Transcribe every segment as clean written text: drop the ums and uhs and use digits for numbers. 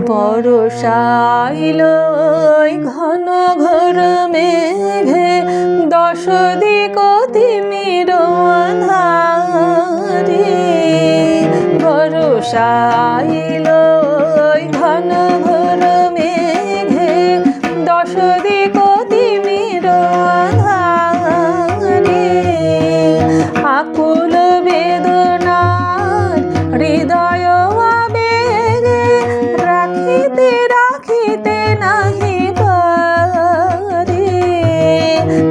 বর্ষা আইলো ঘন ঘোর মেঘে, দশ দিক তিমির আঁধারে। বর্ষা আইলো ঘন ঘোর মেঘে, দশ দিক তিমির আঁধারে। আকুল বেদনার হৃদয় আবেগে, রাখিতে রাখিতে নাহি পারে।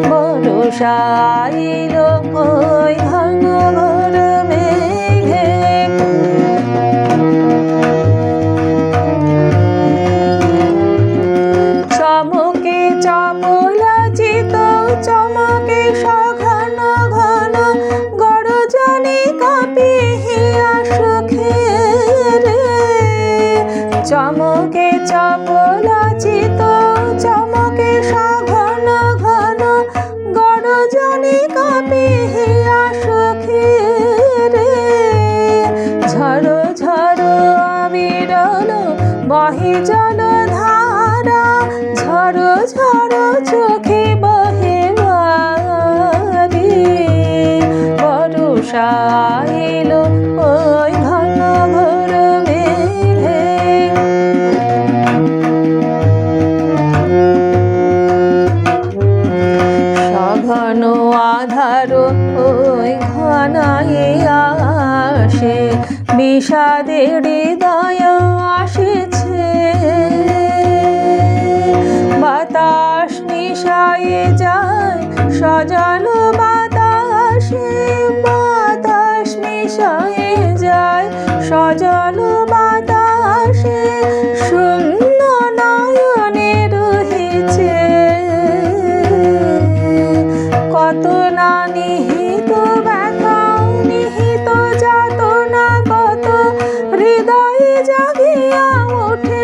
বর্ষা আইলো ঘন ঘোর মেঘে। চমকে চপলাচিত চমকে সঘন ঘন, গরজনে কাঁপিয়া সুখে রে। চমকে চপলাচিত চমকে সঘন ঘন, গরজনে কাঁপিয়া সুখে রে। ঝড় ঝড় অবিরল বহে জলধারা, ঝড় ঝড় চোখে বহে বারি। বর্ষা আইলো ঘন ঘোর মেঘে। সঘন আধার ঘনায়ে আসে, বিষাদের হৃদয় আসিছে। বাতাস মিশায়ে যায় সজল বাতাসে, বাতাস মিশায়ে যায় সজল বাতাসে। শূন্য নয়নে রহিছে কত না নিহিত ব্যথা, নিহিত যাতনা কত, হৃদয়ে জাগিয়া ওঠে।